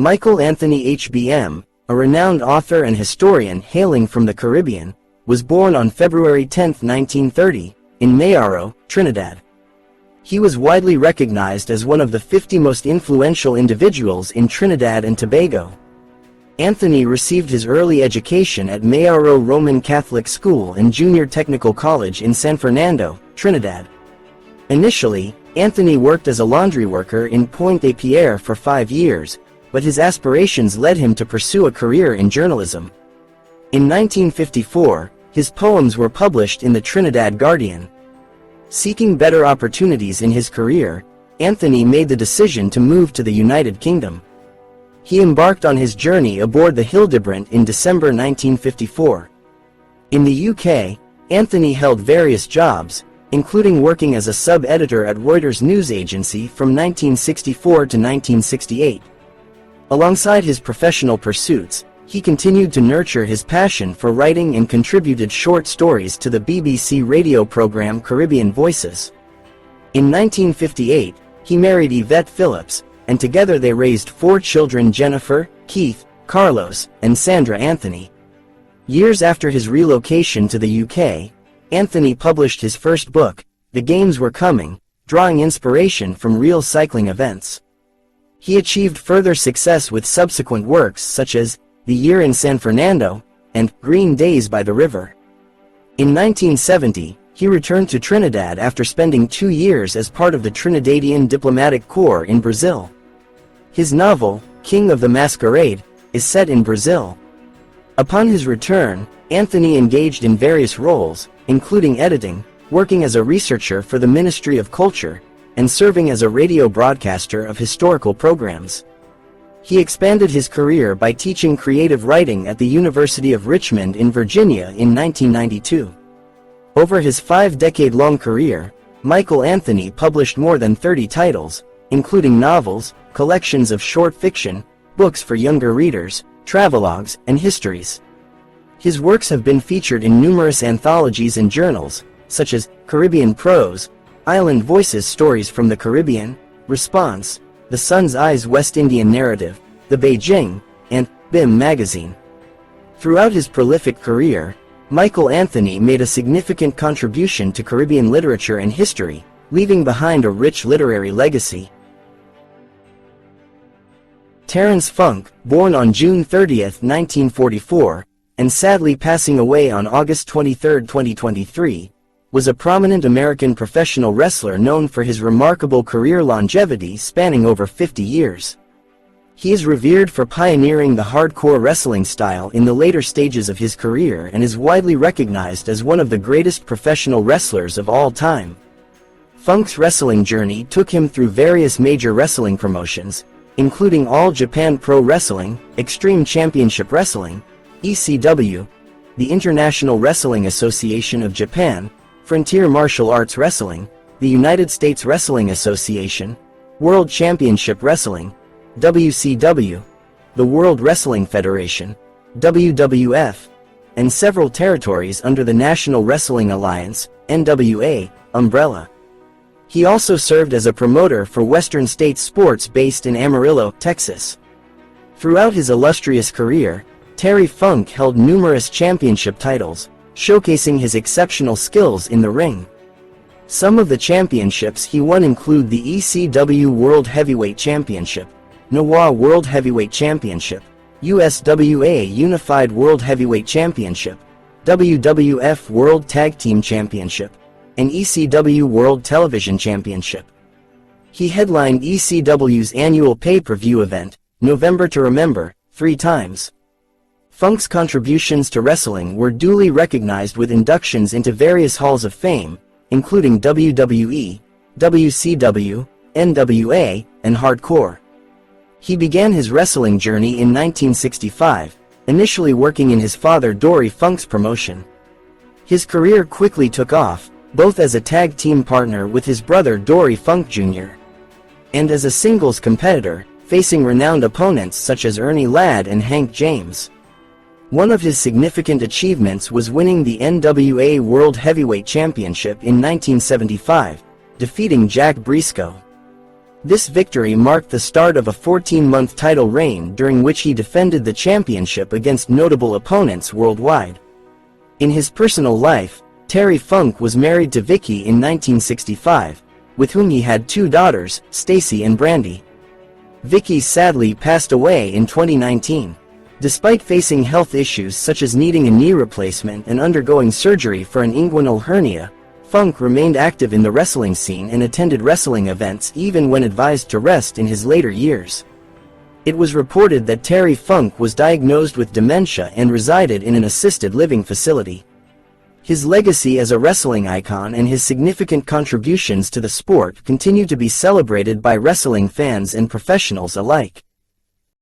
Michael Anthony HBM, a renowned author and historian hailing from the Caribbean, was born on February 10, 1930, in Mayaro, Trinidad. He was widely recognized as one of the 50 most influential individuals in Trinidad and Tobago. Anthony received his early education at Mayaro Roman Catholic School and Junior Technical College in San Fernando, Trinidad. Initially, Anthony worked as a laundry worker in Pointe-à-Pierre for 5 years, but his aspirations led him to pursue a career in journalism. In 1954, his poems were published in the Trinidad Guardian. Seeking better opportunities in his career, Anthony made the decision to move to the United Kingdom. He embarked on his journey aboard the Hildebrand in December 1954. In the UK, Anthony held various jobs, including working as a sub-editor at Reuters news agency from 1964 to 1968. Alongside his professional pursuits, he continued to nurture his passion for writing and contributed short stories to the BBC radio program Caribbean Voices. In 1958, he married Yvette Phillips, and together they raised 4 children: Jennifer, Keith, Carlos, and Sandra Anthony. Years after his relocation to the UK, Anthony published his first book, The Games Were Coming, drawing inspiration from real cycling events. He achieved further success with subsequent works such as The Year in San Fernando and Green Days by the River. In 1970, he returned to Trinidad after spending 2 years as part of the Trinidadian Diplomatic Corps in Brazil. His novel, King of the Masquerade, is set in Brazil. Upon his return, Anthony engaged in various roles, including editing, working as a researcher for the Ministry of Culture, and serving as a radio broadcaster of historical programs. He expanded his career by teaching creative writing at the University of Richmond in Virginia in 1992. Over his 5-decade-long career, Michael Anthony published more than 30 titles, including novels, collections of short fiction, books for younger readers, travelogues, and histories. His works have been featured in numerous anthologies and journals, such as Caribbean Prose, Island Voices Stories from the Caribbean, Response, The Sun's Eyes West Indian Narrative, The Beijing, and BIM magazine. Throughout his prolific career, Michael Anthony made a significant contribution to Caribbean literature and history, leaving behind a rich literary legacy. Terence Funk, born on June 30, 1944, and sadly passing away on August 23, 2023, was a prominent American professional wrestler known for his remarkable career longevity spanning over 50 years. He is revered for pioneering the hardcore wrestling style in the later stages of his career and is widely recognized as one of the greatest professional wrestlers of all time. Funk's wrestling journey took him through various major wrestling promotions, including All Japan Pro Wrestling, Extreme Championship Wrestling, ECW, the International Wrestling Association of Japan, Frontier Martial Arts Wrestling, the United States Wrestling Association, World Championship Wrestling, WCW, the World Wrestling Federation, WWF, and several territories under the National Wrestling Alliance, NWA, umbrella. He also served as a promoter for Western States Sports based in Amarillo, Texas. Throughout his illustrious career, Terry Funk held numerous championship titles, showcasing his exceptional skills in the ring. Some of the championships he won include the ECW World Heavyweight Championship, Noah World Heavyweight Championship, USWA Unified World Heavyweight Championship, WWF World Tag Team Championship, and ECW World Television Championship. He headlined ECW's annual pay-per-view event, November to Remember, 3 times. Funk's contributions to wrestling were duly recognized with inductions into various halls of fame, including WWE, WCW, NWA, and Hardcore. He began his wrestling journey in 1965, initially working in his father Dory Funk's promotion. His career quickly took off, both as a tag team partner with his brother Dory Funk Jr. and as a singles competitor, facing renowned opponents such as Ernie Ladd and Hank James. One of his significant achievements was winning the NWA World Heavyweight Championship in 1975, defeating Jack Briscoe. This victory marked the start of a 14-month title reign during which he defended the championship against notable opponents worldwide. In his personal life, Terry Funk was married to Vicky in 1965, with whom he had 2 daughters, Stacy and Brandy. Vicky sadly passed away in 2019. Despite facing health issues such as needing a knee replacement and undergoing surgery for an inguinal hernia, Funk remained active in the wrestling scene and attended wrestling events even when advised to rest in his later years. It was reported that Terry Funk was diagnosed with dementia and resided in an assisted living facility. His legacy as a wrestling icon and his significant contributions to the sport continue to be celebrated by wrestling fans and professionals alike.